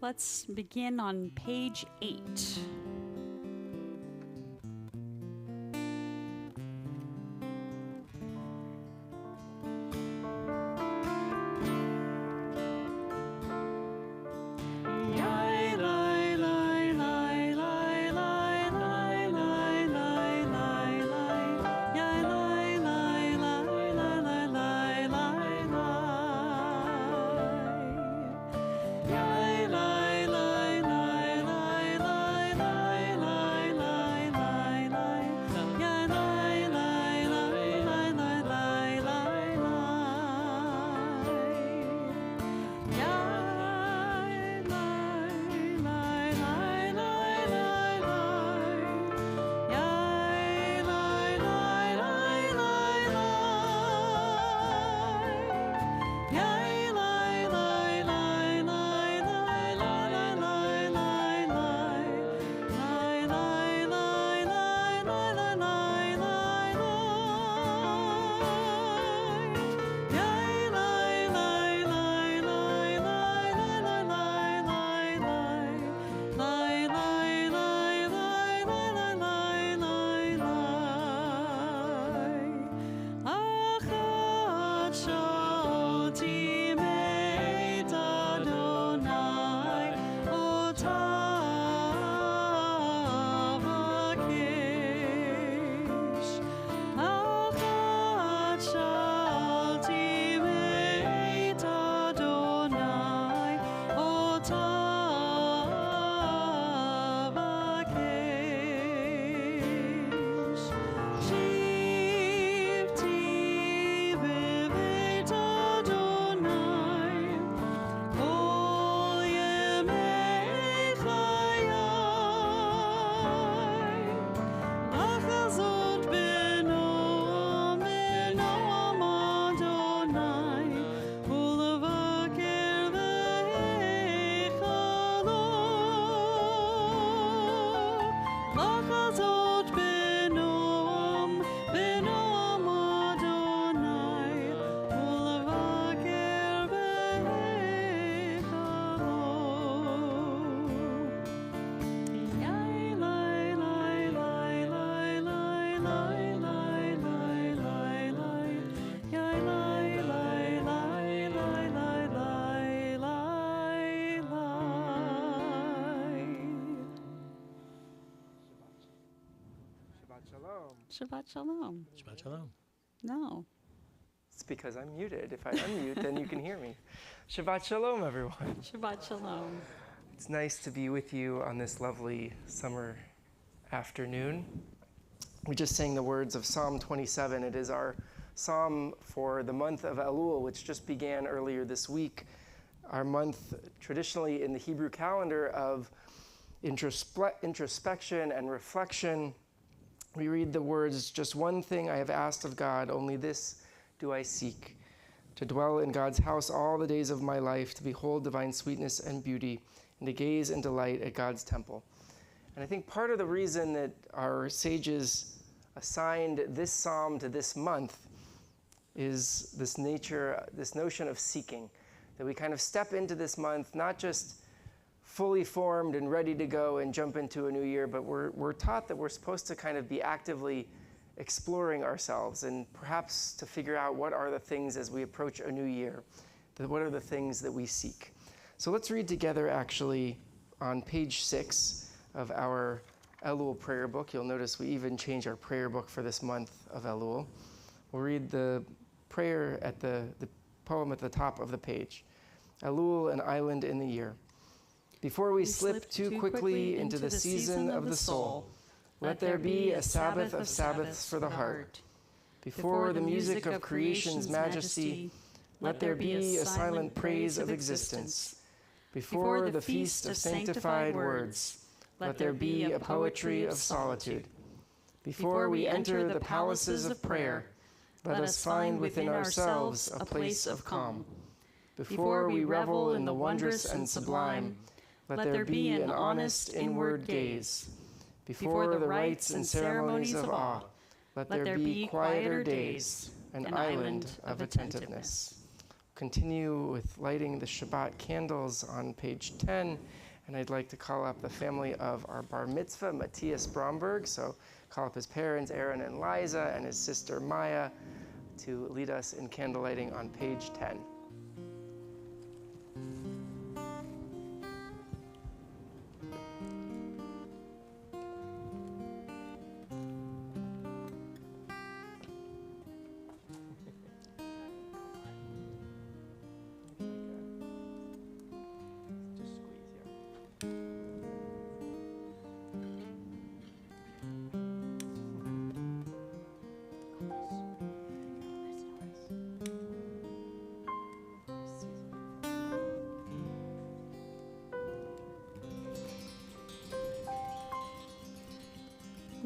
Let's begin on page 8. Shabbat Shalom. Shabbat Shalom. No. It's because I'm muted. If I unmute, then you can hear me. Shabbat Shalom, everyone. Shabbat Shalom. It's nice to be with you on this lovely summer afternoon. We just sang the words of Psalm 27. It is our psalm for the month of Elul, which just began earlier this week. Our month, traditionally in the Hebrew calendar, of introspection and reflection. We read the words, "Just one thing I have asked of God, only this do I seek, to dwell in God's house all the days of my life, to behold divine sweetness and beauty, and to gaze and delight at God's temple." And I think part of the reason that our sages assigned this psalm to this month is this notion of seeking, that we kind of step into this month not just fully formed and ready to go and jump into a new year, but we're taught that we're supposed to kind of be actively exploring ourselves and perhaps to figure out what are the things as we approach a new year, what are the things that we seek. So let's read together actually on page 6 of our Elul prayer book. You'll notice we even changed our prayer book for this month of Elul. We'll read the prayer at the poem at the top of the page. Elul, an island in the year. Before we slip too quickly into the season of the soul, let there be a Sabbath of Sabbaths for the heart. Before the music of creation's majesty, let there be a silent praise of existence. Before the feast of sanctified words, let there be a poetry of solitude. Before we enter the palaces of prayer, let us find within ourselves a place of calm. Before we revel in the wondrous and sublime, let there be an honest inward gaze. Before the rites and ceremonies of awe, let there be quieter days, an island of attentiveness. continue with lighting the Shabbat candles on page 10. And I'd like to call up the family of our bar mitzvah, Matthias Bromberg. So call up his parents, Aaron and Liza, and his sister Maya to lead us in candle lighting on page 10.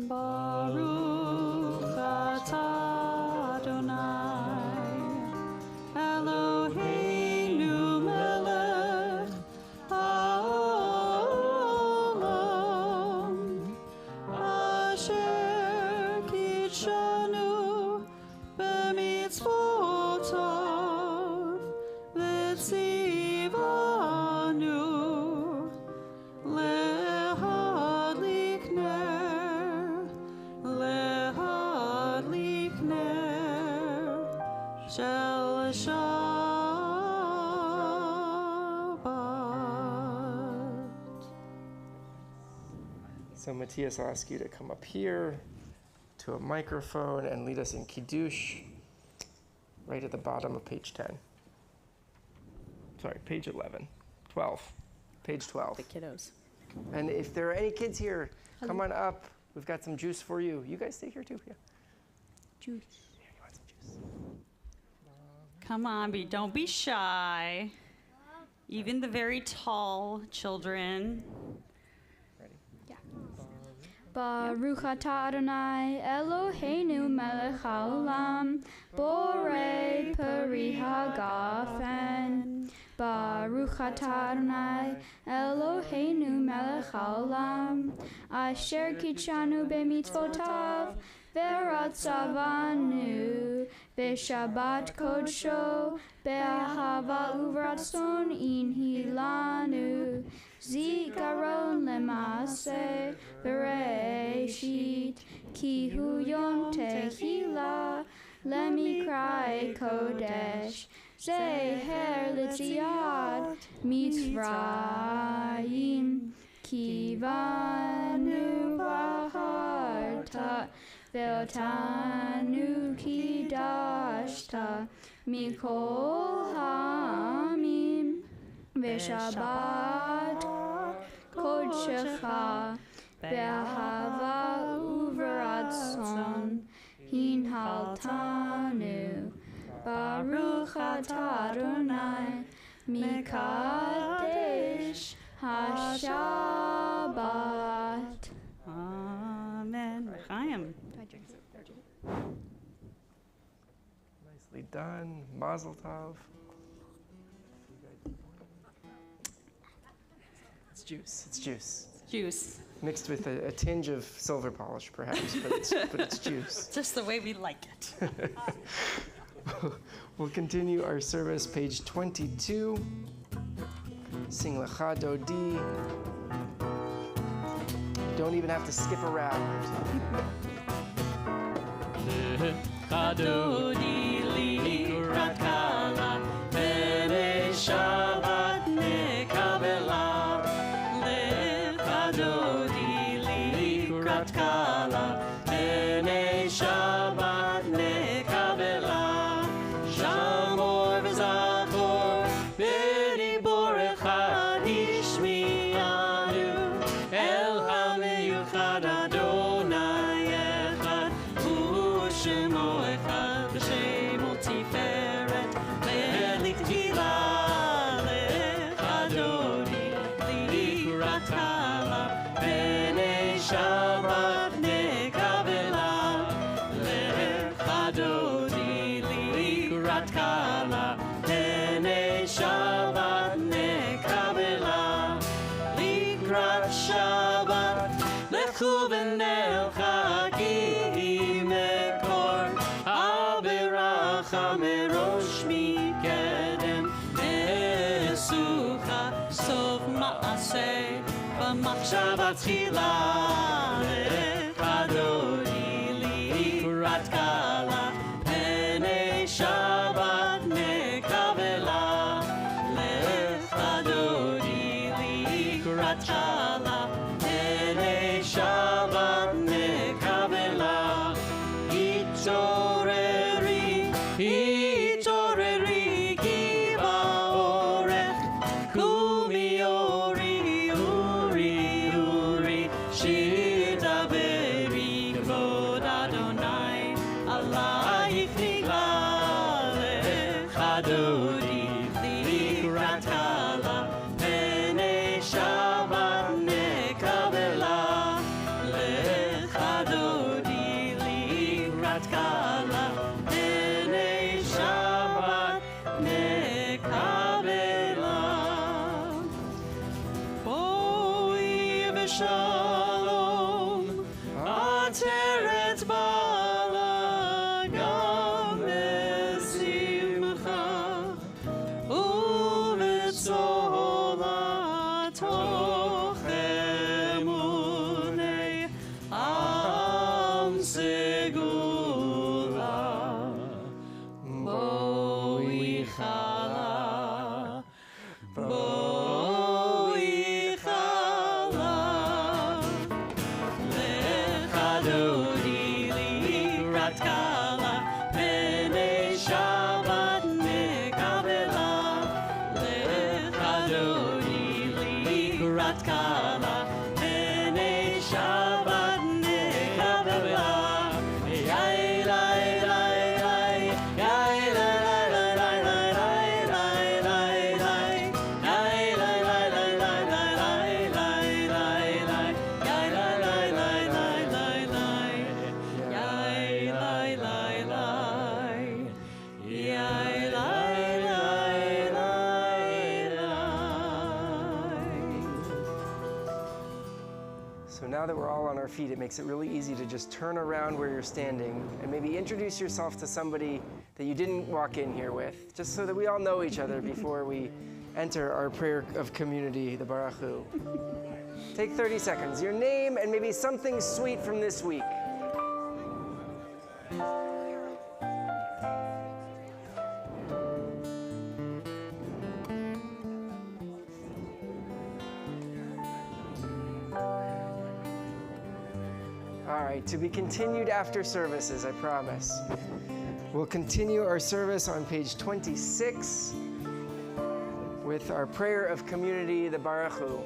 Baruch atah Adonai, Eloheinu melech haolam, asher kitshanu b'mitzvotav v'tzivanu lehadlik ner shel Shabbat. So Matthias, I'll ask you to come up here to a microphone and lead us in Kiddush right at the bottom of page 10. Sorry, page 11. 12. Page 12. The kiddos. And if there are any kids here, come on up. We've got some juice for you. You guys stay here too? Yeah. Juice. Here, you want some juice? Come on, don't be shy. Even the very tall children. Ready? Baruch atah Adonai Eloheinu melech haolam borei peri hagafen. Baruch atah Adonai Eloheinu melech haolam asher kitshanu b'mitzvotav v'ratzavanu b'shabbat kodsho b'ahava uvratzon inhilanu zikaron lemase bereshit ki hu yom tehila lemikrai kodesh zeher litziat mitzrayim kivanu vaharta ve'otanu kidashta mikol hamim ve'shabbat kodshecha ve'ahava uvratzon hinhaltanu Baruch atah Adonai mikadesh hashabbat. Amen. Chaim. Nicely done. Mazel tov. It's juice. It's juice. Juice. Mixed with a tinge of silver polish, perhaps, but it's juice. Just the way we like it. We'll continue our service, page 22. Sing Lecha Dodi. Don't even have to skip around. Lecha Dodi likrat kala, Erev Shabbat nekabela. Lecha Dodi likrat kala, Erev Shabbat nekabela. Shamor v'zachor v'dibor echad ishmi'anu El ha'meyuchad Adonai echad u'shemo echad v'shemo tiferet le'liktila lecha dodi likrat kala b'nei Shabbat nekabela lecha dodi likrat kala b'nei Shabbat nekabela likrat Shabbat lechu v'nel chagim mekor abiracha merosh mikedem מתחילה לחדודי לקראת קלה פני שבת מקבלה לחדודי לקראת קלה פני שבת מקבלה התעוררי התעוררי כי באורך קומי אורי אורי אורי שיר דברי כבוד אדוני עלייך נגלה לחדודי לקראת קלה פני שבת נקבלה לחדודי לקראת קלה פני שבת נקבלה בואי ושלום עטרת בעלה גם בשמחה ובצולה תוך אמוני עם סגולה בואי חלה בואי חלה לחדודי לקראת קלה פני שבת נקבלה לחדודי לקראת קלה פני שבת נקבלה יאי לי לי לי יאי לי לי לי So now that we're all on our feet, it makes it really easy to just turn around where you're standing and maybe introduce yourself to somebody that you didn't walk in here with, just so that we all know each other before we enter our prayer of community, the Barachu. Take 30 seconds. Your name and maybe something sweet from this week. All right, to be continued after services, I promise. We'll continue our service on page 26 with our prayer of community, the Barachu.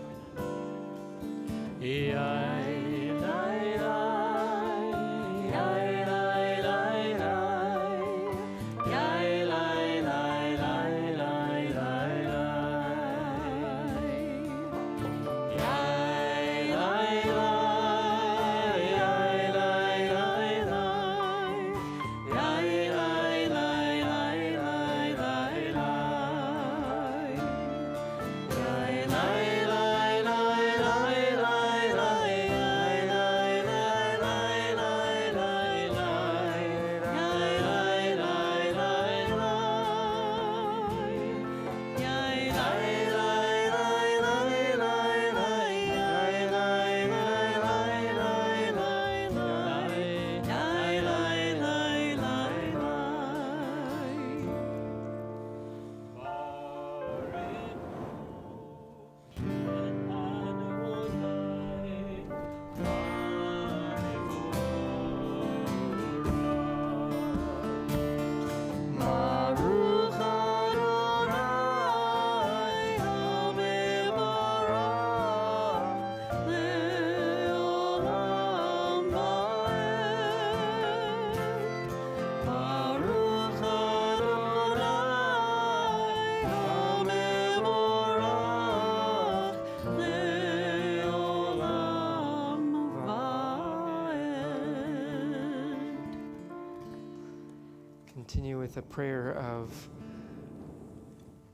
Continue with a prayer of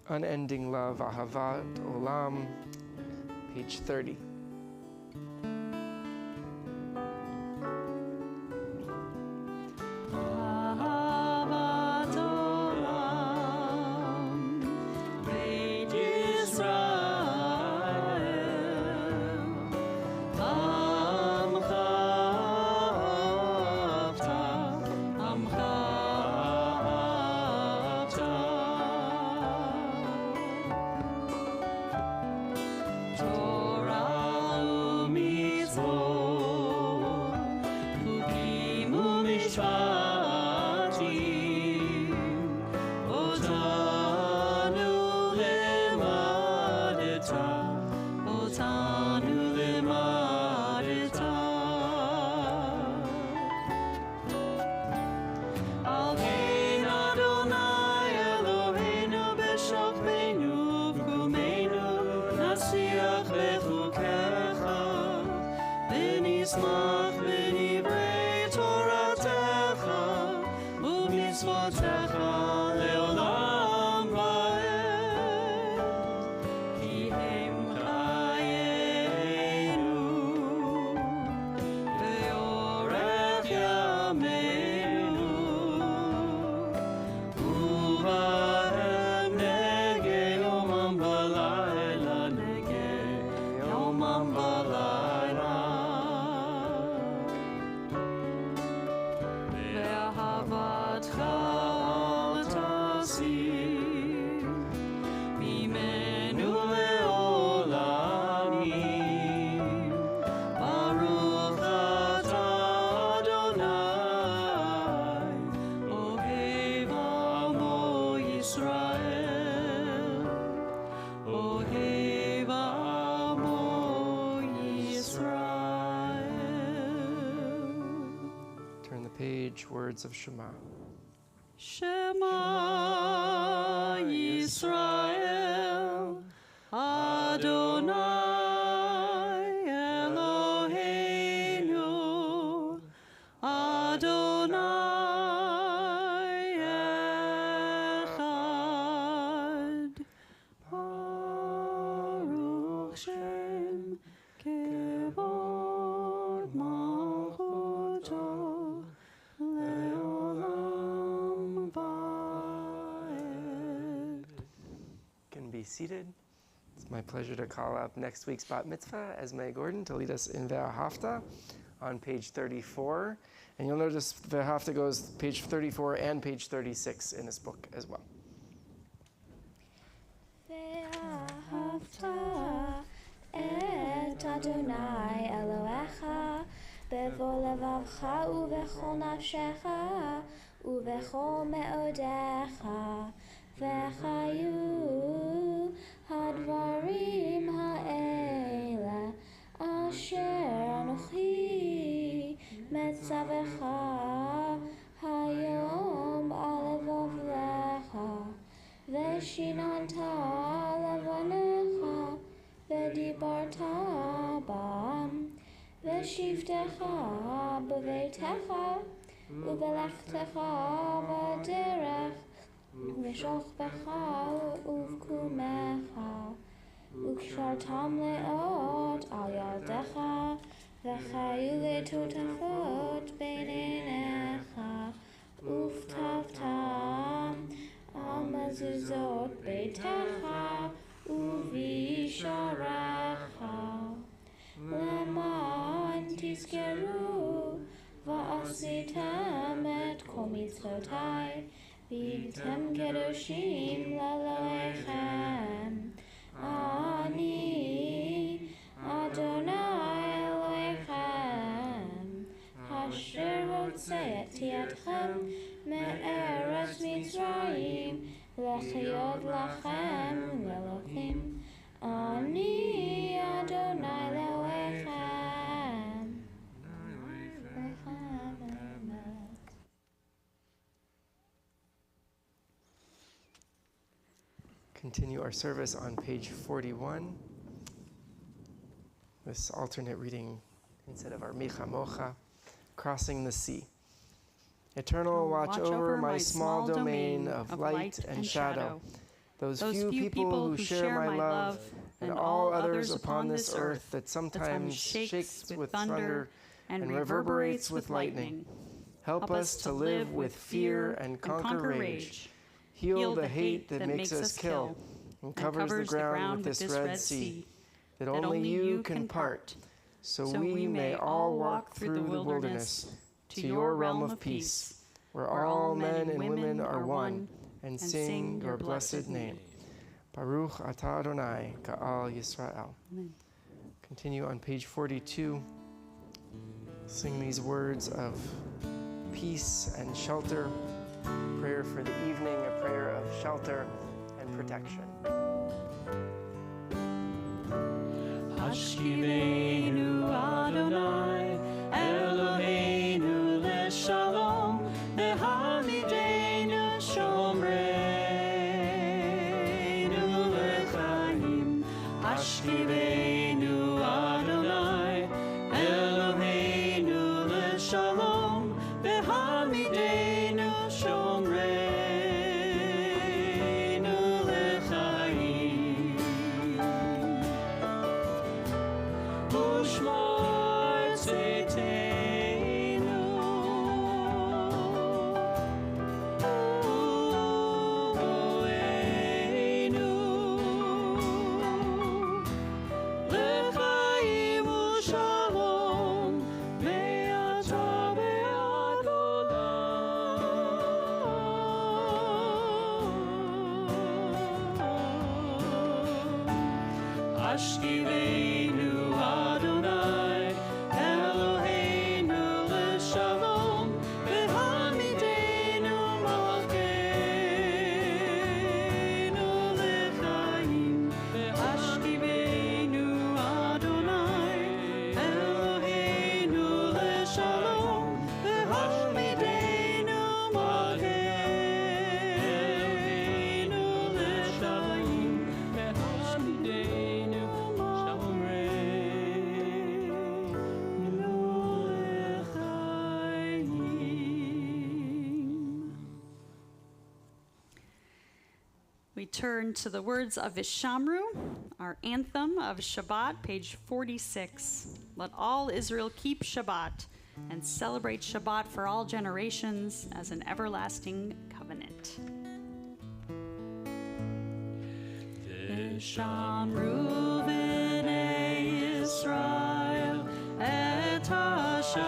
unending love, Ahavat Olam, page 30. אהבת עולם, בית ישראל, נשמח בדברי תורתך ומצוותיך לעולם ועד. כי הם חיינו ואורך ימינו, ובהם נגה יומם ולילה, נגה יומם ולילה. ואהבתך אל תסיר ממנו לעולמים. ברוך אתה אדוני, אוהב עמו ישראל, אוהב עמו ישראל. Turn the page, words of Shema. Shema Yisrael, Adonai Eloheinu, Adonai Echad. Baruch Shem Kevod Malchuto Leolam Vaed. Can be seated. It's my pleasure to call up next week's bat mitzvah, Esme Gordon, to lead us in Ve'ahavta on page 34. And you'll notice Ve'ahavta goes page 34 and page 36 in this book as well. ואהבת את אדוני אלוהיך בכל לבבך ובכל נפשך ובכל מאודיך, וחיו הדברים האלה אשר אנוכי מצווך היום על לבבך, ושיננת לבניך ודיברת בם, ושבתך בביתך ובלכתך בדרך, ושוכבך ובקומך, וקשרתם לאות על ידך, וחיו לטוטפות בין עיניך, וכתבתם על מזוזות ביתך ובישעריך, למען תזכרו ועשיתם את כל מצוותיי, והייתם קדושים לאלוהיכם. אני אדוני אלוהיכם, אשר הוצאתי אתכם מארץ מצרים, לחיות לכם לאלוהים. אני אדוני אלוהיכם. Continue our service on page 41. This alternate reading instead of our Micha Mocha, crossing the sea. Eternal, watch over my small domain of light and shadow, those few people who share my love, and all others upon this earth that sometimes shakes with thunder and reverberates with lightning. Help us to live with fear and conquer rage. Heal the hate that makes us kill and covers the ground with this Red Sea that only you can part, so we may all walk through the wilderness to your realm of peace, where all men and women are one, and sing your blessed name. Baruch atah Adonai Ka'al Yisrael. Continue on page 42. Sing these words of peace and shelter, prayer for the evening, a prayer of shelter and protection. Hashkivenu Adonai Eloheinu leshalom, vehamidenu shomreinu lechaim. Hashkivenu Adonai Eloheinu turn to the words of Vishamru, our anthem of Shabbat, page 46. Let all Israel keep Shabbat and celebrate Shabbat for all generations as an everlasting covenant. Vishamru b'nei Yisrael et ha-Shabbat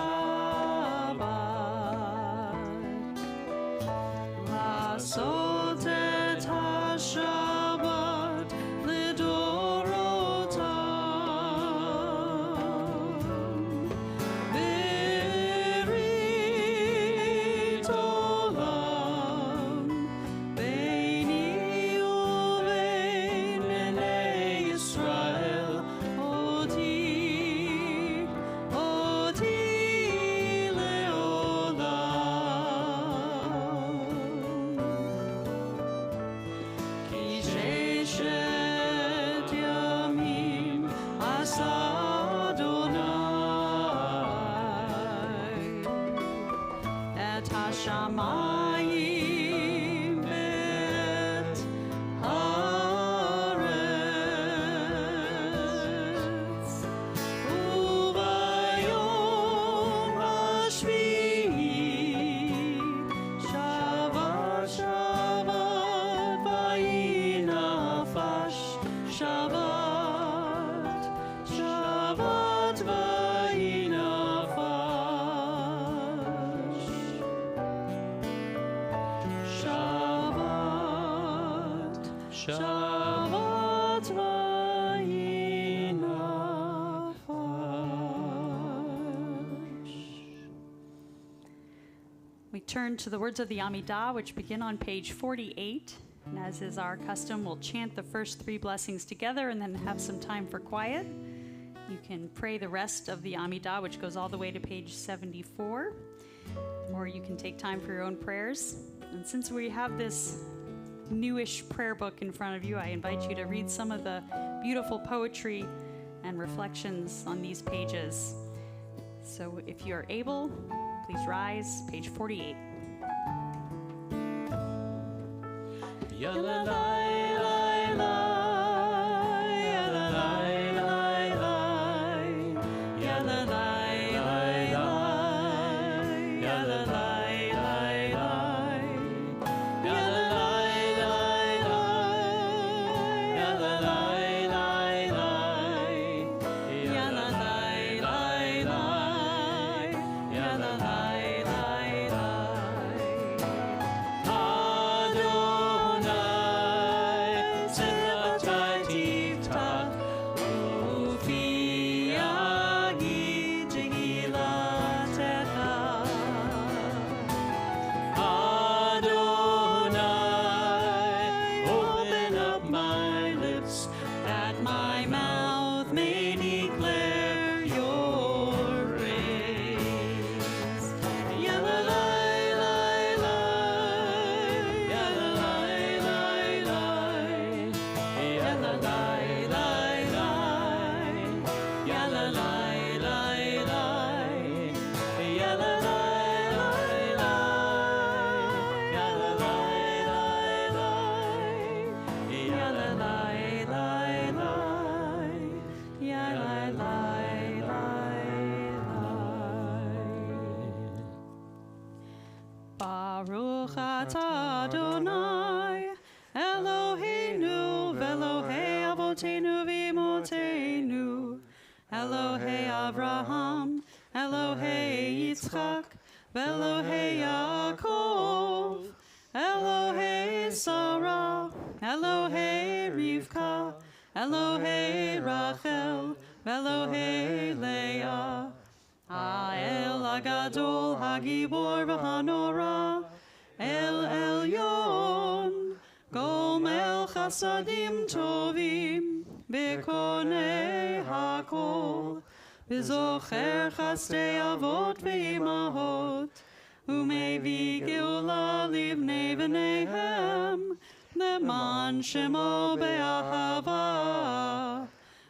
Lasot et ha-Shabbat lidorotam Berit olam Beini uvein b'nei Yisrael Oti leolam Ki sheshet yamim asa Adonai et hashamayim bet haaretz Uvayom hashvi'i Shabbat Shabbat vayinafash Shabbat Shabbat vayinafash Shabbat Shabbat vayinafash. We turn to the words of the Amidah, which begin on page 48. And as is our custom, we'll chant the first three blessings together and then have some time for quiet. You can pray the rest of the Amidah, which goes all the way to page 74, or you can take time for your own prayers. And since we have this newish prayer book in front of you, I invite you to read some of the beautiful poetry and reflections on these pages. So if you are able, please rise, page 48. Yalla lai lai lai, yalla lai lai lai, yalla lai lai lai, yalla lai lai lai, yalla lai lai lai, yalla lai lai lai, yalla lai lai lai, yalla lai lai lai. Adonai Sechatai Tiftach Ufi Agi Tehilatecha Adonai, open up my lips that my mouth may declare your praise. Yalla lai lai lai, yalla lai lai lai, yalla lai lai lai, yalla lai lai lai, yalla lai lai lai, yalla lai lai lai, yalla lai lai lai, yalla lai lai lai. Baruch atah Adonai, Eloheinu v'Elohei avotenu v'imotenu, Elohei Avraham, Elohei Yitzchak, v'Elohei Yaakov, Elohei Sarah, Elohei Rivka, Elohei Rachel, v'Elohei Leah, Ha'el Hagadol Hagibor v'Hanora, El Elyon, Gomel Chasadim Tovim, Bekonei Hakol, V'Zocher Chasdei Avot v'Imahot, Umevi Geula Livnei V'neihem, Leman Shemo Be'ahava,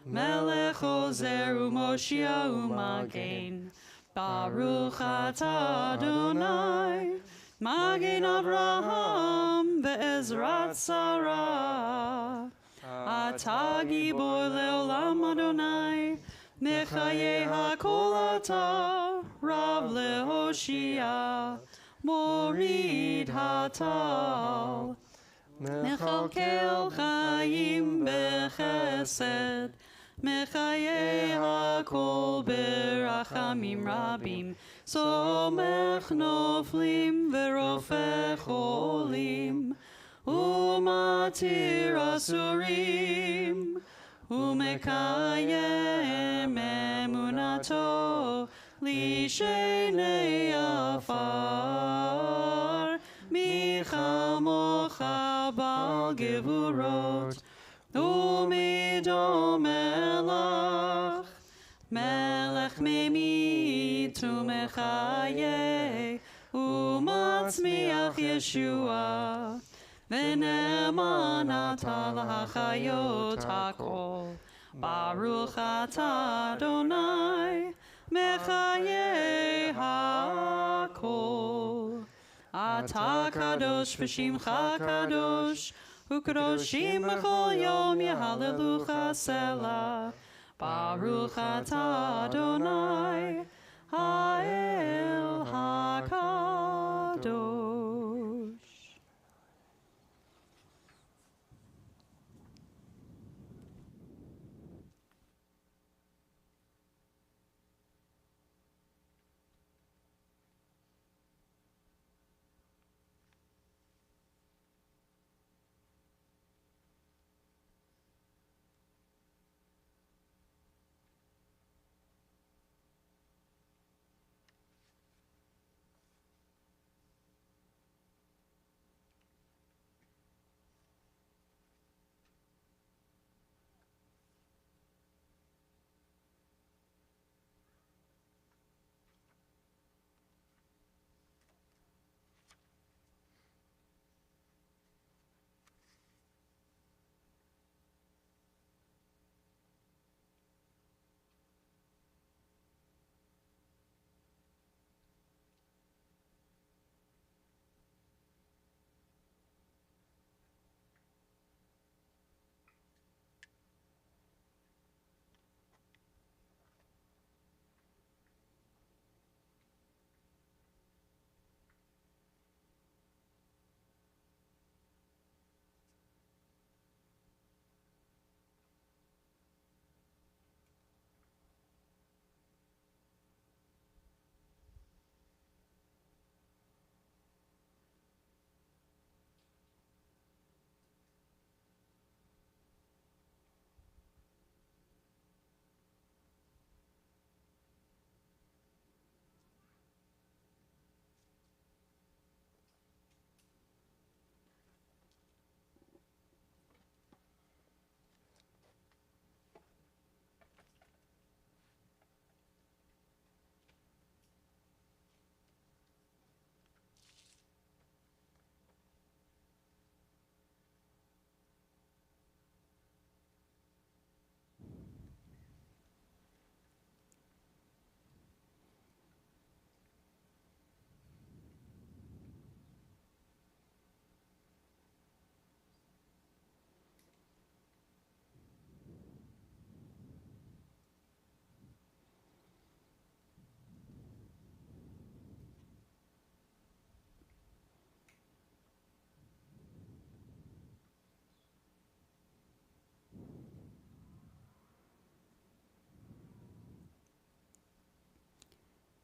Melech Ozer u'Moshia u'Magen, Baruch atah Adonai, Magen Avraham ve'ezrat Sarah. Ata gibor leolam Adonai, mechaye hakol ata, rav lehoshia, morid hatal. Mechalkel chayim bechesed, mechaye hakol berachamim rabim, somech noflim verofech olim. Umatir asurim, umekayem emunato, lishenei afar, michamocha bal gevurot, umido melach, melech memit umechaye, umatzmiach Yeshua. V'ne'eman ata l'hachayot hakol, Baruch ata Adonai, mechaye hakol. Ata kadosh v'shimcha kadosh, u'kadoshim b'chol yom yehalelucha selah. Baruch ata Adonai, ha'el hakadosh.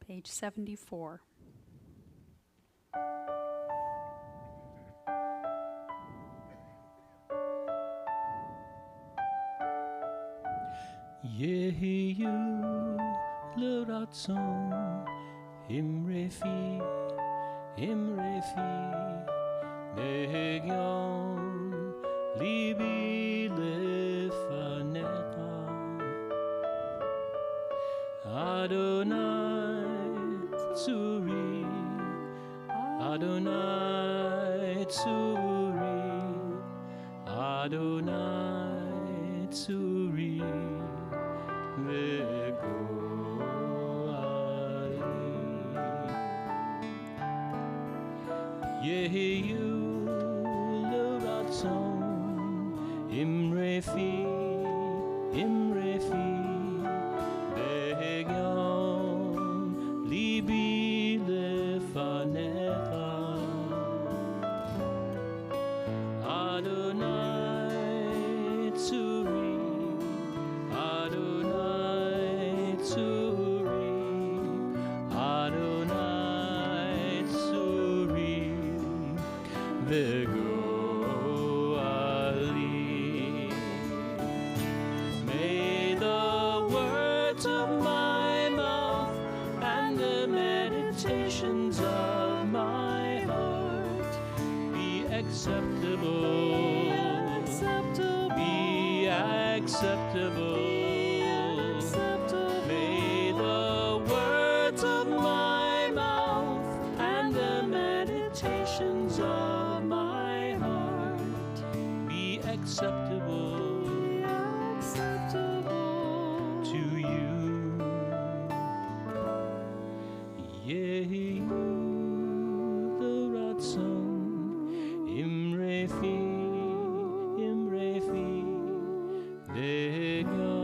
Page 74. Yehiyu l'ratzon imrefi me'egyon libi lefanecha Adonai tzuri Adonai tzuri ve'goali Yehu Luratzon Imrefi Begyon Libi Lefanecha Adonai Tzuri Adonai Tzuri Adonai Tzuri Vegoali. May the words of my mouth and the meditations of my heart be acceptable. Be acceptable. May the words of my mouth and the meditations of my heart be acceptable to you. Yehu the Ratzon Imrefi Vegon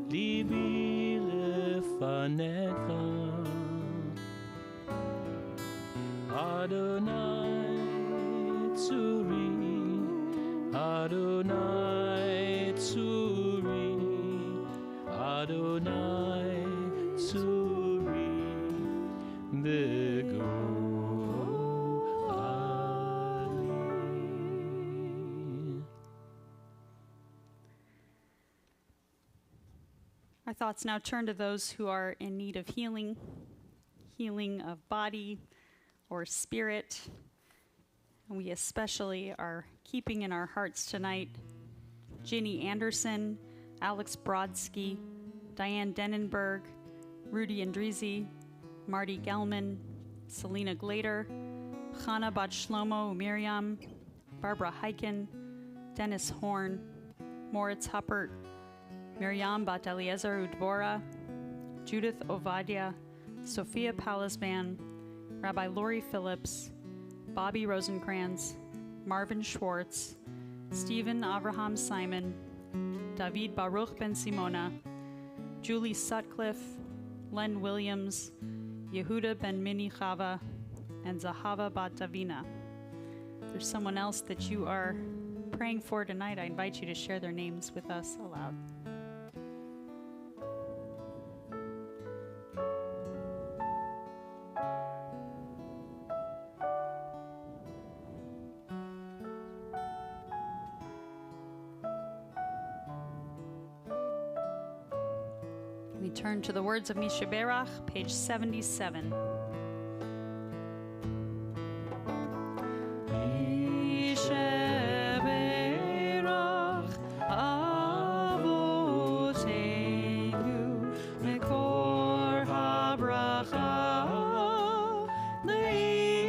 Libi Lefanecha Adonai Tzuri Adonai Tzuri Adonai Tzuri Vegoali. Our thoughts now turn to those who are in need of healing of body or spirit. And we especially are keeping in our hearts tonight Ginny Anderson, Alex Brodsky, Diane Denenberg, Rudy Andrizi, Marty Gelman, Selena Glader, Chana Bat Shlomo Miriam, Barbara Heiken, Dennis Horn, Moritz Huppert, Miriam Bat Eliezer Udbora, Judith Ovadia, Sophia Palisban, Rabbi Lori Phillips, Bobby Rosencrantz, Marvin Schwartz, Stephen Avraham Simon, David Baruch Ben Simona, Julie Sutcliffe, Len Williams, Yehuda Ben Mini Chava, and Zahava Bat Davina. If there's someone else that you are praying for tonight, I invite you to share their names with us aloud. We turn to the words of Mishaberach, page 77. Mishaberach Avoteinu Mekor HaBracha Leimotenu.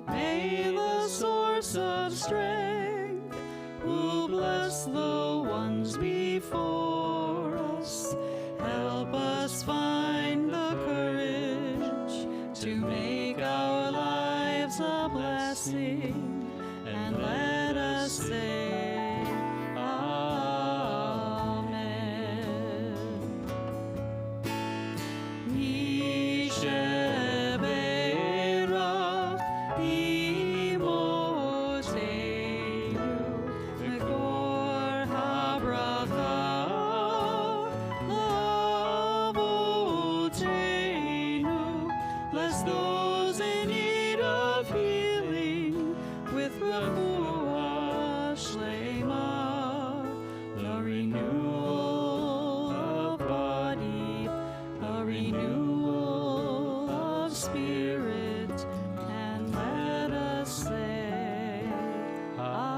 May the source of strength who bless the ones before us help us find the courage to make our lives a blessing, and let us say Amen. Mishaberach Imotenu Mekor HaBracha Lavotenu. Bless those in need of healing with refuah shlema, the renewal of body, the renewal of spirit, and let us say Amen.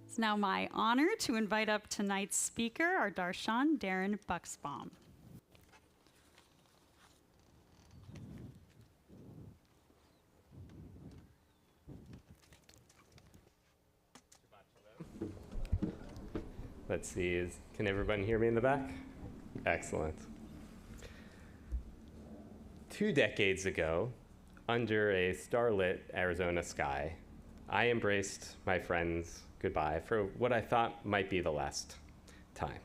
It's now my honor to invite up tonight's speaker, our Darshan, Darren Bucksbaum. Let's see, can everyone hear me in the back? Excellent. 2 decades ago, under a starlit Arizona sky, I embraced my friend's goodbye for what I thought might be the last time.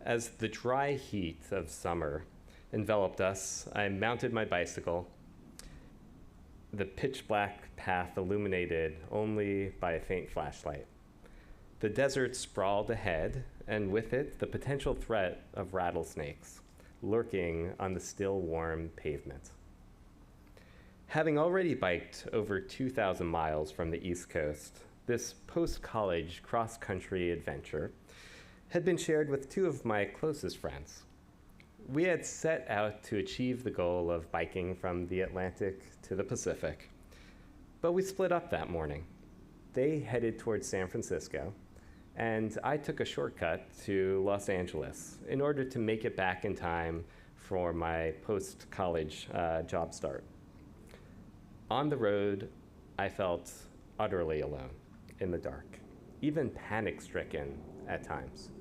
As the dry heat of summer enveloped us, I mounted my bicycle, the pitch black path illuminated only by a faint flashlight. The desert sprawled ahead, and with it, the potential threat of rattlesnakes lurking on the still warm pavement. Having already biked over 2,000 miles from the East Coast, this post-college cross-country adventure had been shared with 2 of my closest friends. We had set out to achieve the goal of biking from the Atlantic to the Pacific, but we split up that morning. They headed towards San Francisco, and I took a shortcut to Los Angeles in order to make it back in time for my post-college job start. On the road, I felt utterly alone in the dark, even panic-stricken at times.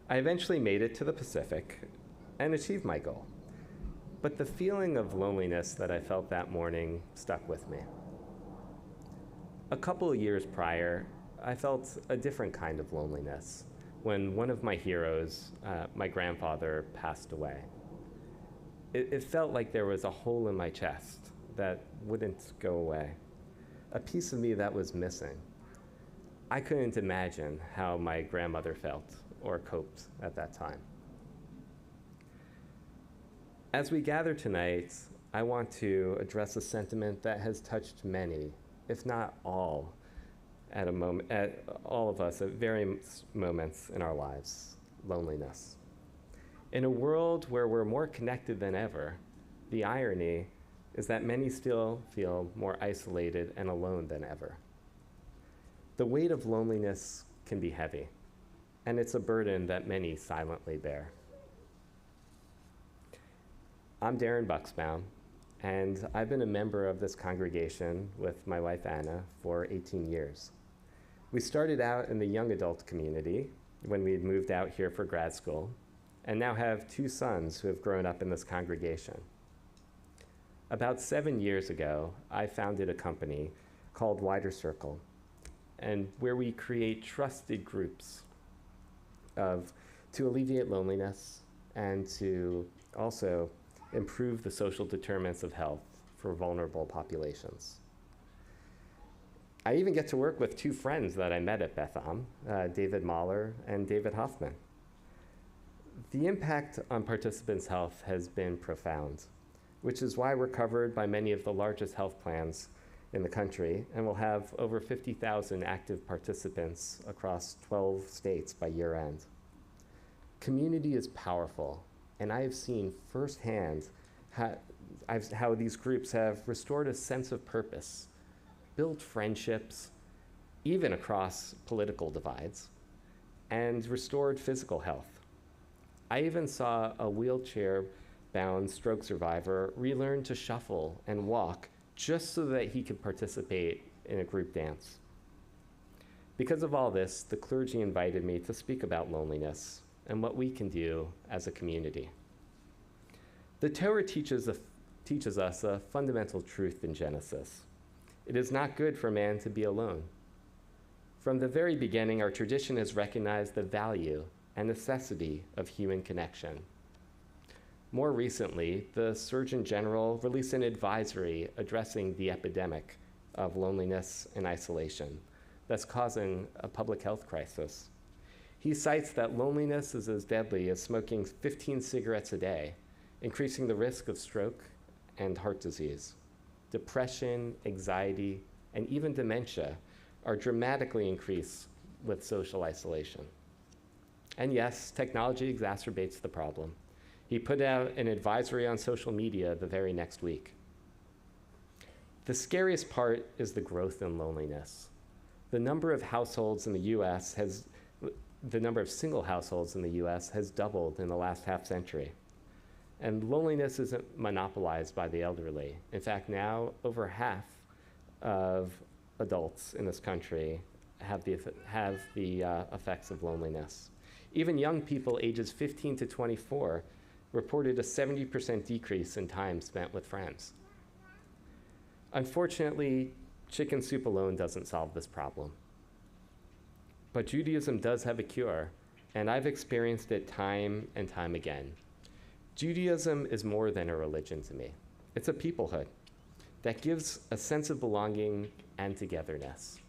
I eventually made it to the Pacific and achieved my goal, but the feeling of loneliness that I felt that morning stuck with me. A couple of years prior, I felt a different kind of loneliness when one of my heroes, my grandfather, passed away. It felt like there was a hole in my chest that wouldn't go away, a piece of me that was missing. I couldn't imagine how my grandmother felt or coped at that time. As we gather tonight, I want to address a sentiment that has touched many, if not all, at all of us at various moments in our lives: loneliness. In a world where we're more connected than ever, the irony is that many still feel more isolated and alone than ever. The weight of loneliness can be heavy, and it's a burden that many silently bear. I'm Darren Bucksbaum, and I've been a member of this congregation with my wife Anna for 18 years. We started out in the young adult community when we had moved out here for grad school, and now have 2 sons who have grown up in this congregation. About 7 years ago, I founded a company called Wider Circle, and where we create trusted groups to alleviate loneliness and to also improve the social determinants of health for vulnerable populations. I even get to work with 2 friends that I met at Beth Am, David Mahler and David Hoffman. The impact on participants' health has been profound, which is why we're covered by many of the largest health plans in the country, and will have over 50,000 active participants across 12 states by year end. Community is powerful, and I have seen firsthand how these groups have restored a sense of purpose, built friendships, even across political divides, and restored physical health. I even saw a wheelchair-bound stroke survivor relearn to shuffle and walk just so that he could participate in a group dance. Because of all this, the clergy invited me to speak about loneliness and what we can do as a community. The Torah teaches us a fundamental truth in Genesis. It is not good for man to be alone. From the very beginning, our tradition has recognized the value and necessity of human connection. More recently, the Surgeon General released an advisory addressing the epidemic of loneliness and isolation that's causing a public health crisis. He cites that loneliness is as deadly as smoking 15 cigarettes a day, increasing the risk of stroke and heart disease. Depression, anxiety, and even dementia are dramatically increased with social isolation. And yes, technology exacerbates the problem. He put out an advisory on social media the very next week. The scariest part is the growth in loneliness. The number of single households in the US has doubled in the last half century. And loneliness isn't monopolized by the elderly. In fact, now over half of adults in this country have the effects of loneliness. Even young people ages 15 to 24 reported a 70% decrease in time spent with friends. Unfortunately, chicken soup alone doesn't solve this problem. But Judaism does have a cure, and I've experienced it time and time again. Judaism is more than a religion to me. It's a peoplehood that gives a sense of belonging and togetherness.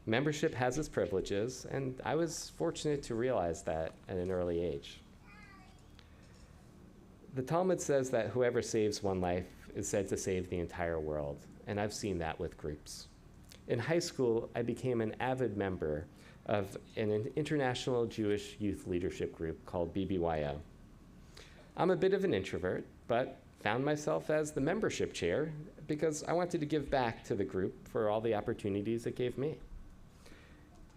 Membership has its privileges, and I was fortunate to realize that at an early age. The Talmud says that whoever saves one life is said to save the entire world, and I've seen that with groups. In high school, I became an avid member of an international Jewish youth leadership group called BBYO. I'm a bit of an introvert, but found myself as the membership chair because I wanted to give back to the group for all the opportunities it gave me.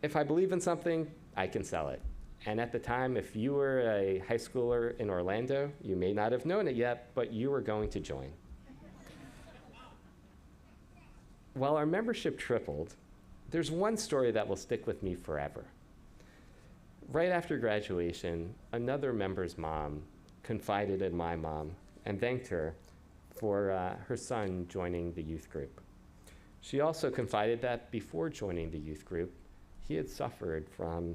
If I believe in something, I can sell it. And at the time, if you were a high schooler in Orlando, you may not have known it yet, but you were going to join. While our membership tripled, there's one story that will stick with me forever. Right after graduation, another member's mom confided in my mom and thanked her for her son joining the youth group. She also confided that before joining the youth group, he had suffered from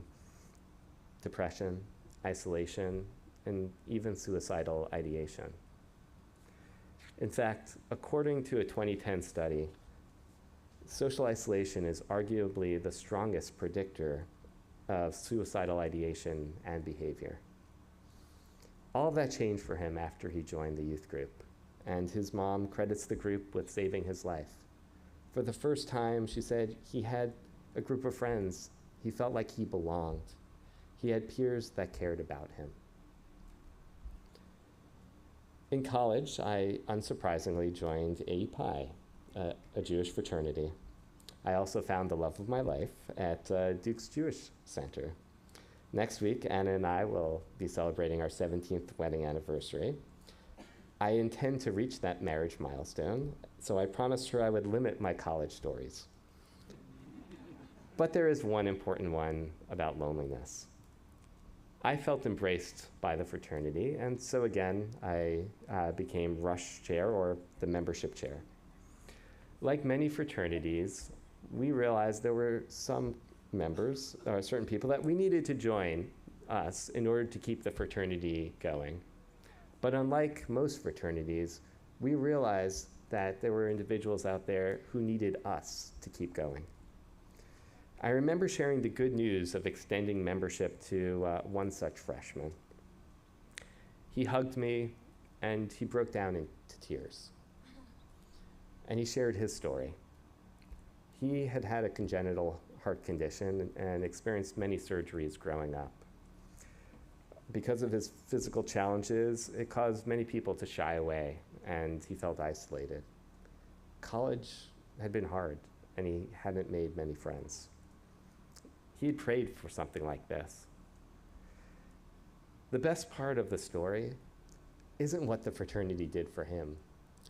depression, isolation, and even suicidal ideation. In fact, according to a 2010 study, social isolation is arguably the strongest predictor of suicidal ideation and behavior. All of that changed for him after he joined the youth group, and his mom credits the group with saving his life. For the first time, she said he had a group of friends. He felt like he belonged. He had peers that cared about him. In college, I unsurprisingly joined API, a Jewish fraternity. I also found the love of my life at Duke's Jewish Center. Next week, Anna and I will be celebrating our 17th wedding anniversary. I intend to reach that marriage milestone, so I promised her I would limit my college stories. But there is one important one about loneliness. I felt embraced by the fraternity, and so again, I became Rush Chair, or the membership chair. Like many fraternities, we realized there were some members, or certain people, that we needed to join us in order to keep the fraternity going. But unlike most fraternities, we realized that there were individuals out there who needed us to keep going. I remember sharing the good news of extending membership to one such freshman. He hugged me, and he broke down into tears. And he shared his story. He had had a congenital heart condition and experienced many surgeries growing up. Because of his physical challenges, it caused many people to shy away, and he felt isolated. College had been hard, and he hadn't made many friends. He had prayed for something like this. The best part of the story isn't what the fraternity did for him.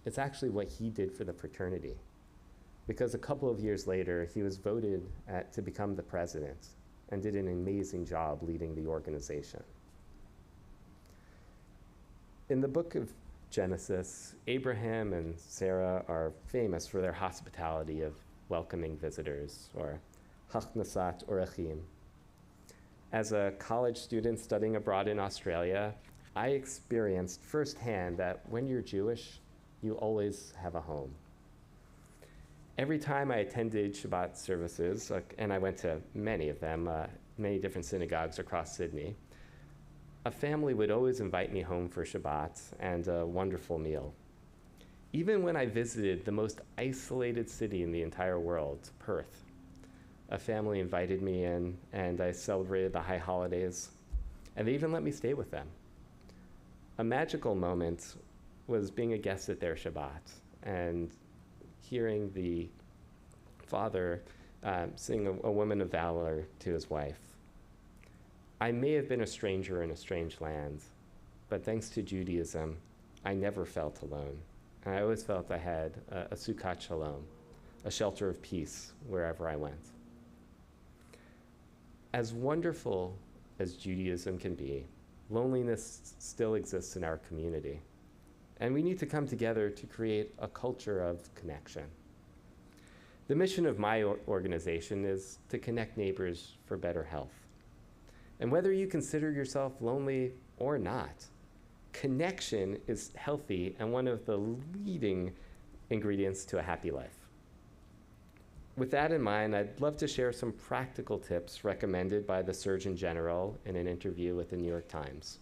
It's actually what he did for the fraternity. Because a couple of years later, he was voted to become the president and did an amazing job leading the organization. In the book of Genesis, Abraham and Sarah are famous for their hospitality of welcoming visitors, or Hachnasat Orechim. As a college student studying abroad in Australia, I experienced firsthand that when you're Jewish, you always have a home. Every time I attended Shabbat services, and I went to many of them, many different synagogues across Sydney, a family would always invite me home for Shabbat and a wonderful meal. Even when I visited the most isolated city in the entire world, Perth, a family invited me in, and I celebrated the high holidays, and they even let me stay with them. A magical moment was being a guest at their Shabbat and hearing the father sing a woman of valor to his wife. I may have been a stranger in a strange land, but thanks to Judaism, I never felt alone. And I always felt I had a Sukkat Shalom, a shelter of peace wherever I went. As wonderful as Judaism can be, loneliness still exists in our community. And we need to come together to create a culture of connection. The mission of my organization is to connect neighbors for better health. And whether you consider yourself lonely or not, connection is healthy and one of the leading ingredients to a happy life. With that in mind, I'd love to share some practical tips recommended by the Surgeon General in an interview with the New York Times.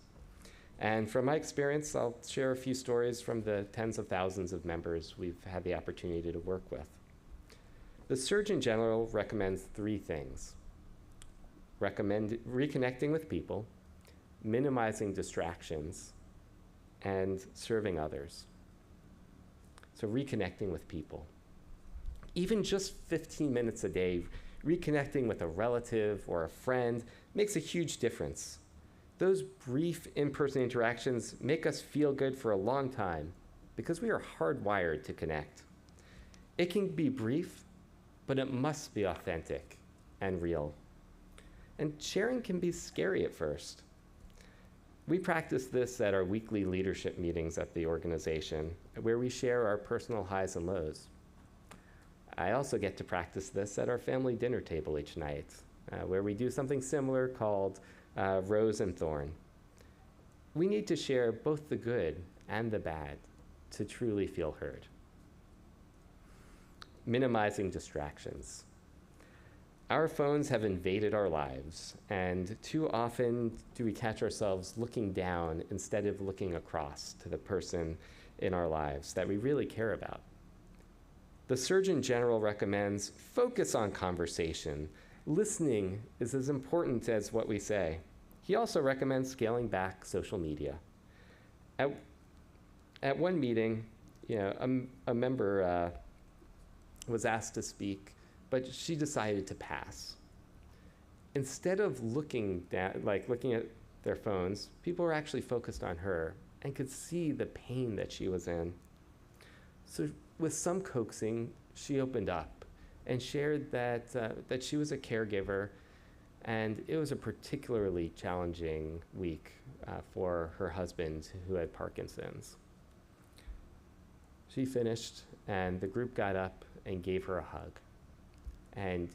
And from my experience, I'll share a few stories from the tens of thousands of members we've had the opportunity to work with. The Surgeon General recommends 3 things: reconnecting with people, minimizing distractions, and serving others. So reconnecting with people. Even just 15 minutes a day, reconnecting with a relative or a friend makes a huge difference. Those brief in-person interactions make us feel good for a long time because we are hardwired to connect. It can be brief, but it must be authentic and real. And sharing can be scary at first. We practice this at our weekly leadership meetings at the organization, where we share our personal highs and lows. I also get to practice this at our family dinner table each night, where we do something similar called Rose and Thorn. We need to share both the good and the bad to truly feel heard. Minimizing distractions. Our phones have invaded our lives, and too often do we catch ourselves looking down instead of looking across to the person in our lives that we really care about. The Surgeon General recommends focus on conversation. Listening is as important as what we say. He also recommends scaling back social media. At one meeting, a member was asked to speak, but she decided to pass. Instead of looking at their phones, people were actually focused on her and could see the pain that she was in. So with some coaxing, she opened up and shared that she was a caregiver, and it was a particularly challenging week for her husband who had Parkinson's. She finished, and the group got up and gave her a hug. And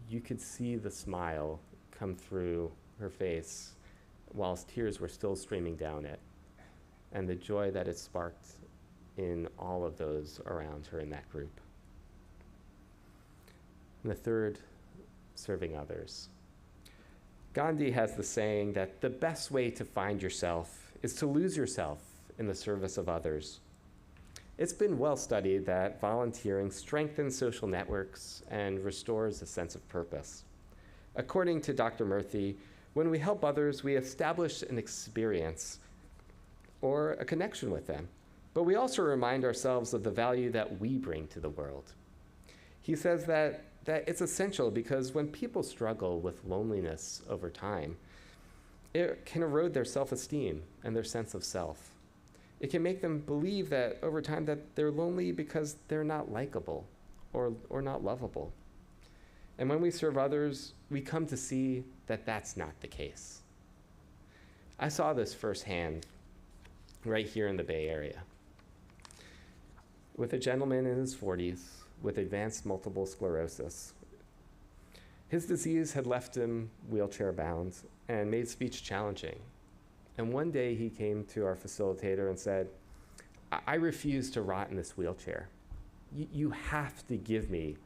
you could see the smile come through her face whilst tears were still streaming down it, and the joy that it sparked in all of those around her in that group. And the third, serving others. Gandhi has the saying that the best way to find yourself is to lose yourself in the service of others. It's been well studied that volunteering strengthens social networks and restores a sense of purpose. According to Dr. Murthy, when we help others, we establish an experience or a connection with them, but we also remind ourselves of the value that we bring to the world. He says that it's essential because when people struggle with loneliness over time, it can erode their self-esteem and their sense of self. It can make them believe that over time that they're lonely because they're not likable or not lovable. And when we serve others, we come to see that that's not the case. I saw this firsthand right here in the Bay Area with a gentleman in his 40s with advanced multiple sclerosis. His disease had left him wheelchair-bound and made speech challenging. And one day he came to our facilitator and said, I refuse to rot in this wheelchair. You have to give me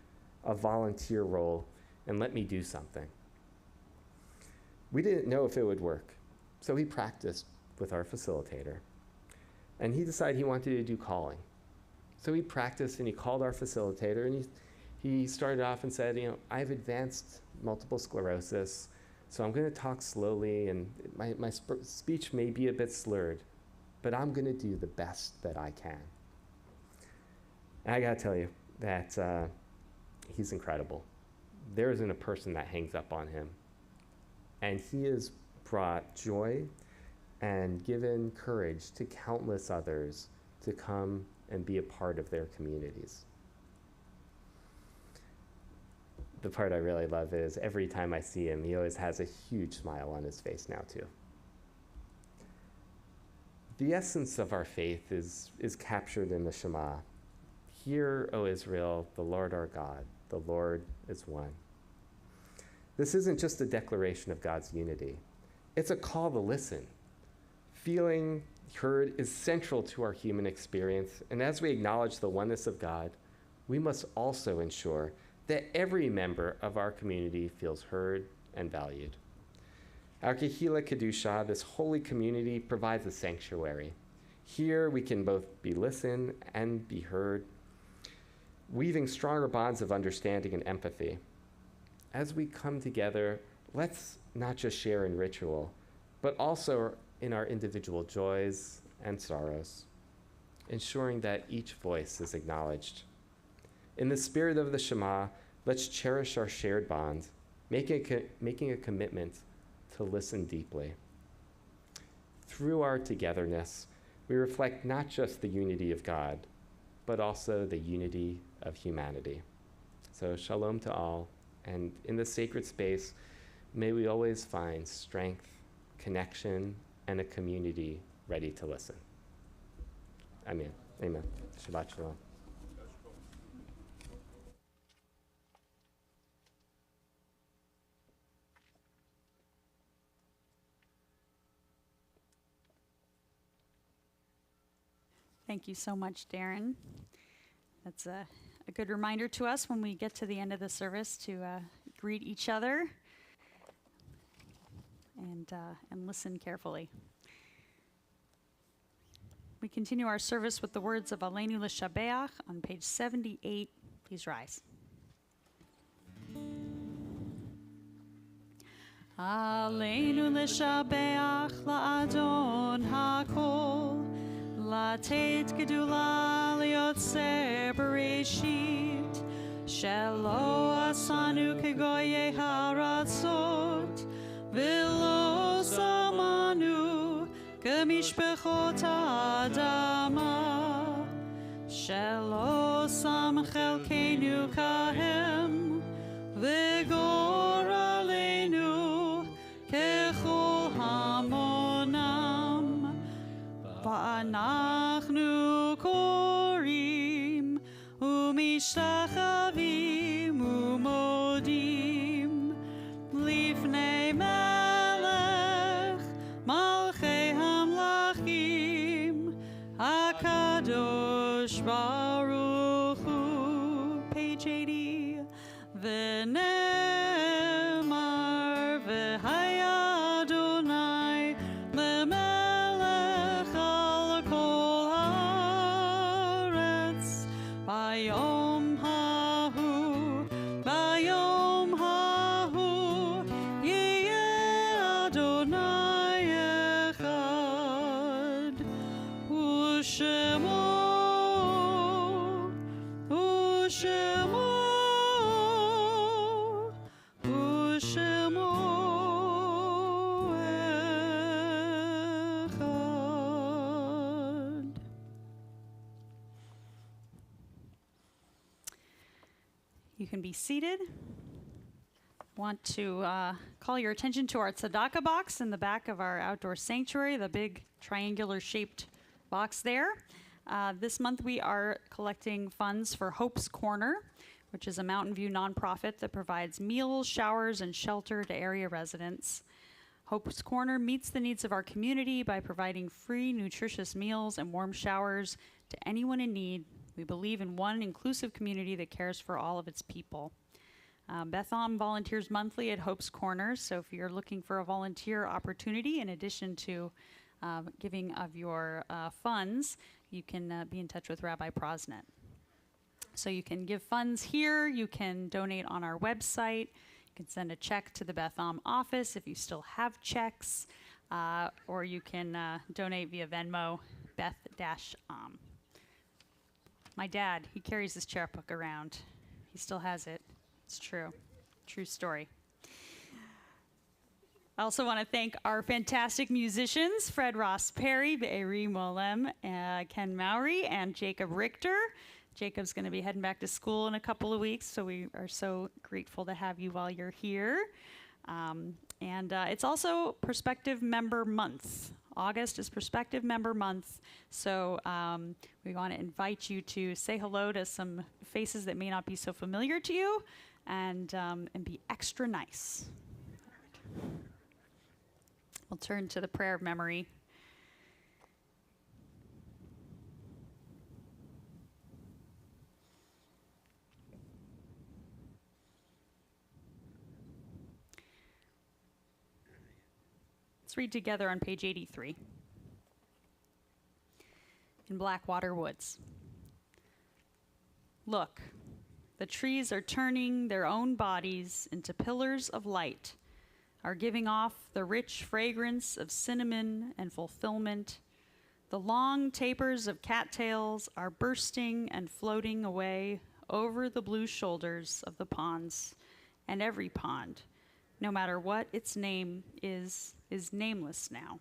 a volunteer role and let me do something. We didn't know if it would work, so he practiced with our facilitator. And he decided he wanted to do calling. So he practiced and he called our facilitator, and he started off and said, I have advanced multiple sclerosis, so I'm going to talk slowly, and my speech may be a bit slurred, but I'm going to do the best that I can. And I got to tell you that he's incredible. There isn't a person that hangs up on him. And he has brought joy and given courage to countless others to come and be a part of their communities. the part I really love is every time I see him, he always has a huge smile on his face now too. The essence of our faith is captured in the Shema. Hear, O Israel, the Lord our God, the Lord is one. This isn't just a declaration of God's unity. It's a call to listen. Feeling heard is central to our human experience, and as we acknowledge the oneness of God, we must also ensure that every member of our community feels heard and valued. Our Kehila Kedusha, this holy community, provides a sanctuary. Here we can both be listened and be heard, weaving stronger bonds of understanding and empathy. As we come together, let's not just share in ritual, but also in our individual joys and sorrows, ensuring that each voice is acknowledged. In the spirit of the Shema, let's cherish our shared bond, making a commitment to listen deeply. Through our togetherness, we reflect not just the unity of God, but also the unity of humanity. So shalom to all, and in this sacred space, may we always find strength, connection, and a community ready to listen. Amen. Amen. Shabbat shalom. Thank you so much, Darren. That's a good reminder to us when we get to the end of the service to greet each other and listen carefully. We continue our service with the words of Aleinu L'Shabeach on page 78. Please rise. Aleinu L'Shabeach La'adon HaKol Latet Gedula Liotzer Bereshit Shelo Asanu Kegoye Haratzot V'lo Samanu Kemishpechot Adama Shelo Sam Chelkenu Kahem V'gor Aleinu Kechol Hamonam Va'anachnu korim umishtachavim umodim lifnei melech malchei hamlachim HaKadosh Baruch Hu. Page 80. V'nemar v'haya Adonai lemelech al kol haaretz bayom hahu yeh Adonai echad u'shemo echad. You can be seated. Want to call your attention to our tzedakah box in the back of our outdoor sanctuary, the big triangular shaped box there. This month we are collecting funds for Hope's Corner, which is a Mountain View nonprofit that provides meals, showers, and shelter to area residents. Hope's Corner meets the needs of our community by providing free, nutritious meals and warm showers to anyone in need. We believe in one inclusive community that cares for all of its people. Beth Am volunteers monthly at Hope's Corner, so if you're looking for a volunteer opportunity in addition to giving of your funds, you can be in touch with Rabbi Prosnet. So you can give funds here, you can donate on our website, you can send a check to the Beth Am office if you still have checks, or you can donate via Venmo, Beth-Am. My dad, he carries this chapbook around. He still has it. It's true. True story. I also want to thank our fantastic musicians, Fred Ross Perry, Be'eri Molem, Ken Mowry, and Jacob Richter. Jacob's going to be heading back to school in a couple of weeks, so we are so grateful to have you while you're here. And it's also Prospective Member Month. August is Prospective Member Month, so we want to invite you to say hello to some faces that may not be so familiar to you, and be extra nice. We'll turn to the prayer of memory. Let's read together on page 83. In Blackwater Woods. Look, the trees are turning their own bodies into pillars of light, are giving off the rich fragrance of cinnamon and fulfillment. The long tapers of cattails are bursting and floating away over the blue shoulders of the ponds, and every pond, no matter what its name is nameless now.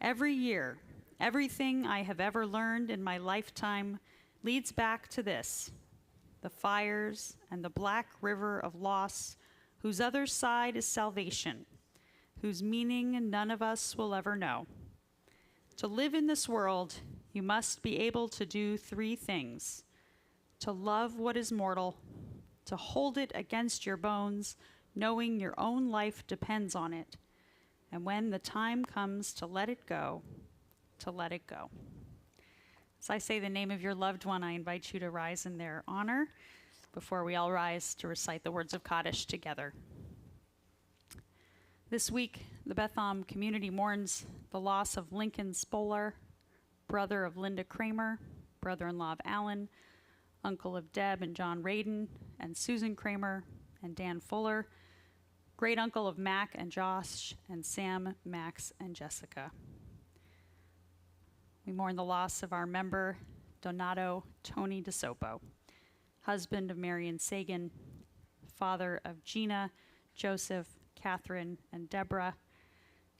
Every year, everything I have ever learned in my lifetime leads back to this: the fires and the black river of loss, whose other side is salvation, whose meaning none of us will ever know. To live in this world, you must be able to do three things: to love what is mortal, to hold it against your bones, knowing your own life depends on it, and when the time comes to let it go, to let it go. As I say the name of your loved one, I invite you to rise in their honor before we all rise to recite the words of Kaddish together. This week, the Bethlehem community mourns the loss of Lincoln Spolar, brother of Linda Kramer, brother-in-law of Alan, uncle of Deb and John Radin, and Susan Kramer and Dan Fuller, great uncle of Mac and Josh, and Sam, Max, and Jessica. We mourn the loss of our member, Donato Tony DeSopo, husband of Marion Sagan, father of Gina, Joseph, Catherine, and Deborah,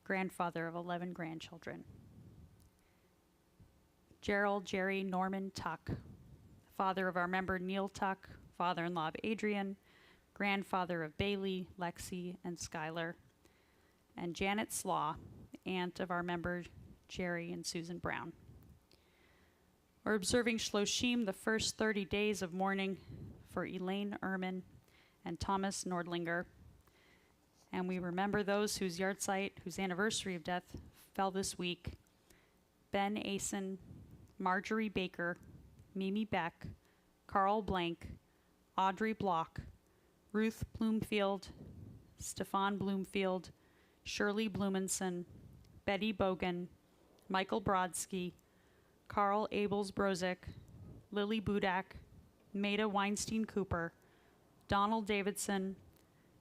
grandfather of 11 grandchildren. Gerald Jerry Norman Tuck, father of our member Neil Tuck, father-in-law of Adrian, grandfather of Bailey, Lexi, and Skylar, and Janet Slaw, aunt of our member Jerry and Susan Brown. We're observing Shloshim, the first 30 days of mourning for Elaine Ehrman and Thomas Nordlinger, and we remember those whose yahrzeit, whose anniversary of death fell this week: Ben Asen, Marjorie Baker, Mimi Beck, Carl Blank, Audrey Block, Ruth Bloomfield, Stefan Bloomfield, Shirley Blumenson, Betty Bogan, Michael Brodsky, Carl Abels Brozik, Lily Budak, Maida Weinstein Cooper, Donald Davidson,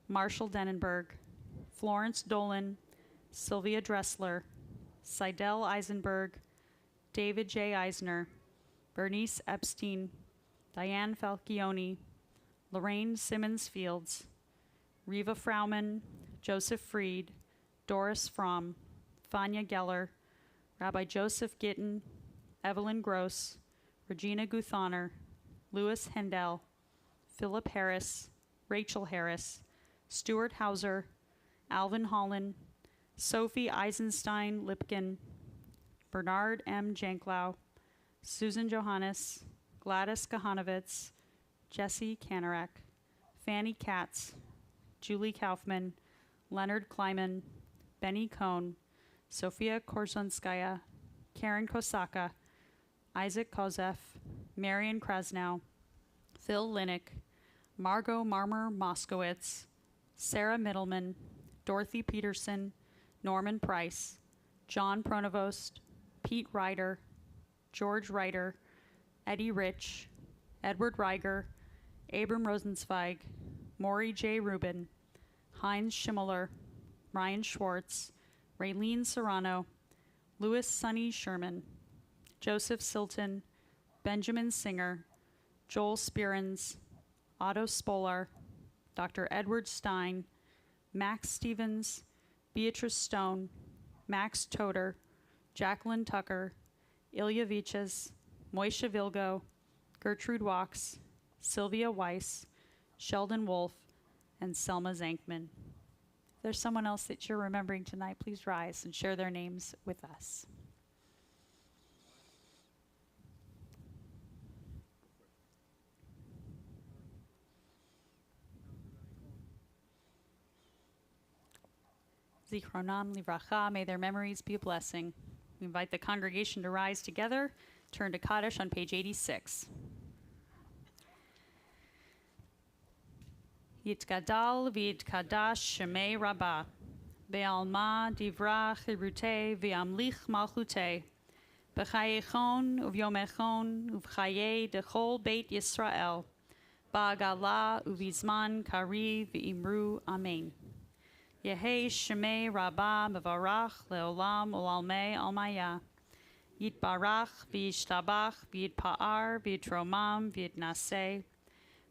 Marshall Denenberg, Florence Dolan, Sylvia Dressler, Seidel Eisenberg, David J. Eisner, Bernice Epstein, Diane Falcioni, Lorraine Simmons Fields, Riva Frauman, Joseph Freed, Doris Fromm, Fania Geller, Rabbi Joseph Gittin, Evelyn Gross, Regina Guthoner, Louis Hendel, Philip Harris, Rachel Harris, Stuart Hauser, Alvin Holland, Sophie Eisenstein Lipkin, Bernard M. Janklau, Susan Johannes, Gladys Kahanovitz, Jesse Kanarak, Fanny Katz, Julie Kaufman, Leonard Kleiman, Benny Cohn, Sofia Korzunskaya, Karen Kosaka, Isaac Kozef, Marion Krasnow, Phil Linick, Margot Marmer Moskowitz, Sarah Middleman, Dorothy Peterson, Norman Price, John Pronovost, Pete Ryder, George Ryder, Eddie Rich, Edward Reiger, Abram Rosenzweig, Maury J. Rubin, Heinz Schimmler, Ryan Schwartz, Raylene Serrano, Louis Sonny Sherman, Joseph Silton, Benjamin Singer, Joel Spirins, Otto Spolar, Dr. Edward Stein, Max Stevens, Beatrice Stone, Max Toder, Jacqueline Tucker, Ilya Viches, Moishe Vilgo, Gertrude Walks, Sylvia Weiss, Sheldon Wolf, and Selma Zankman. If there's someone else that you're remembering tonight, please rise and share their names with us. Zichronam livracha, may their memories be a blessing. We invite the congregation to rise together. Turn to Kaddish on page 86. Yitgadal v'yitkadash shemei rabbah, be'alma divra chirute v'amlich malchute, b'chayechon uv'yomechon uv'chaye dechol beit Yisrael, ba'agala uv'izman kari v'imru amen. Yehei shemei rabbah mevarach leolam ulalmei almaya. Yitbarach v'yishtabach v'yitpa'ar v'yitromam v'yitnaseh.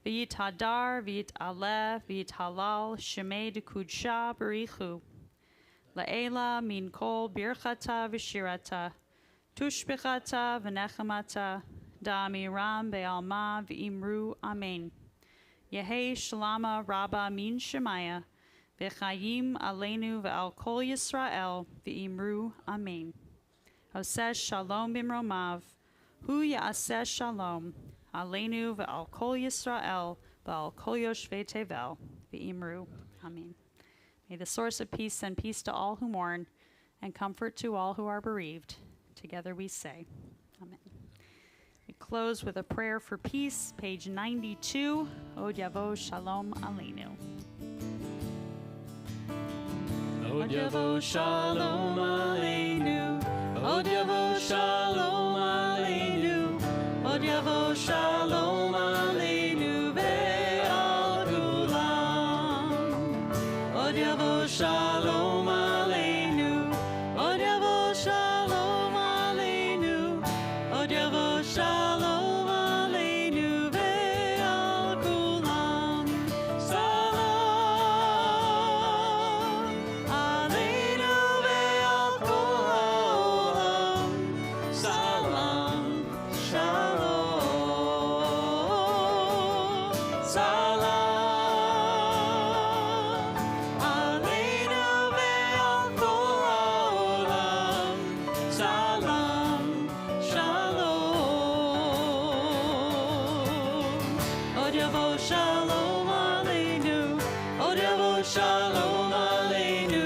V'yithadar v'yit'aleh v'yithalal shemei dekudsha barichu. La'ela min kol birchata v'shirata. Tushbichata v'nechamata. Da'amiram be'alma v'imru amen. Yehei shalama rabba min shemaya. V'chayim aleinu v'al kol Yisrael v'imru amen. Oseh shalom bimromav. Hu ya'aseh shalom. Aleinu v'al kol Yisrael v'al kol yoshvei tevel v'imru amen. May the source of peace send peace to all who mourn and comfort to all who are bereaved. Together we say, amen. We close with a prayer for peace, page 92. Od yavo shalom aleinu. Od yavo shalom aleinu. Od yavo shalom aleinu. Od yavo shalom aleinu ve'al kulam. Od yavo shalom aleinu. Od yavo shalom aleinu. Od yavo shalom aleinu ve'al kulam. Salam aleinu ve'al kol ha'olam. Salam shalom. Salam aleinu ve'al kol ha'olam. Salam shalom. Od yavo shalom aleinu. Od yavo shalom aleinu.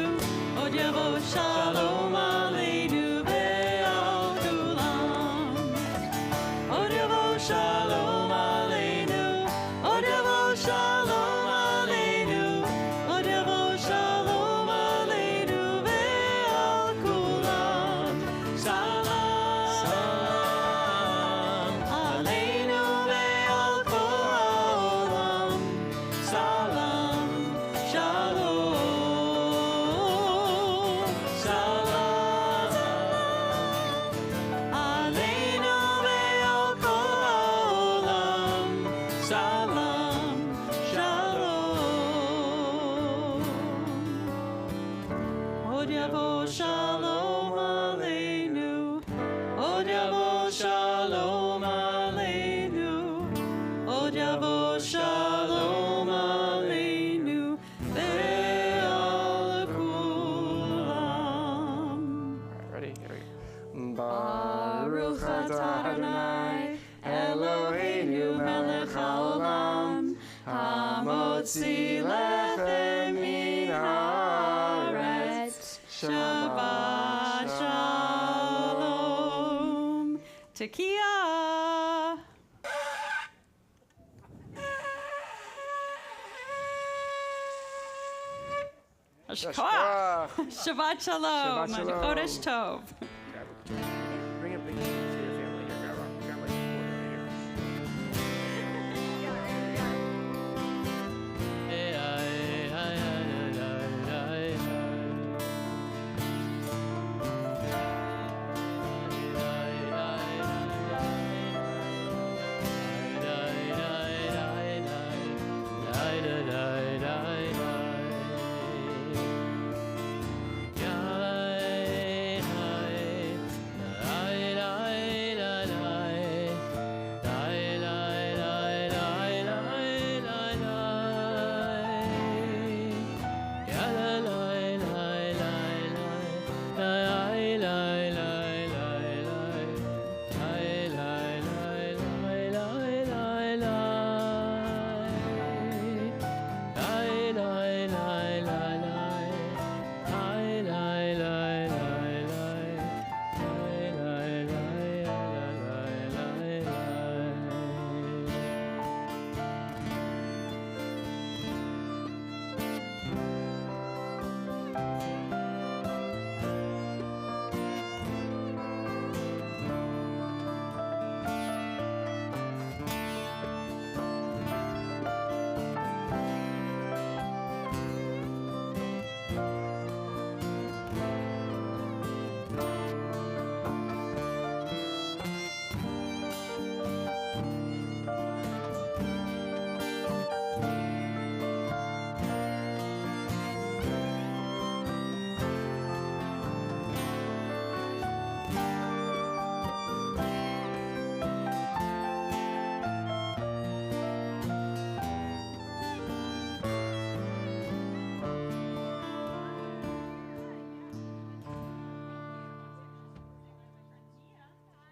Od yavo shalom aleinu ve'al kulam. Od yavo shalom aleinu. Od yavo shalom aleinu. Od yavo shalom aleinu ve'al kulam. Salam aleinu ve'al kol ha'olam. Salam shalom. Salam aleinu ve'al kol ha'olam. Salam shalom. Od yavo shalom aleinu. Od yavo shalom aleinu. Od yavo shalom aleinu ve'al kulam. All right, ready? Here we go. Baruch atah Adonai, Eloheinu melech haolam, hamotzi lechem min haaretz. Shabbat shalom. Tekiah. Yashkoach. Shabbat shalom. Shabbat shalom. Chodesh tov.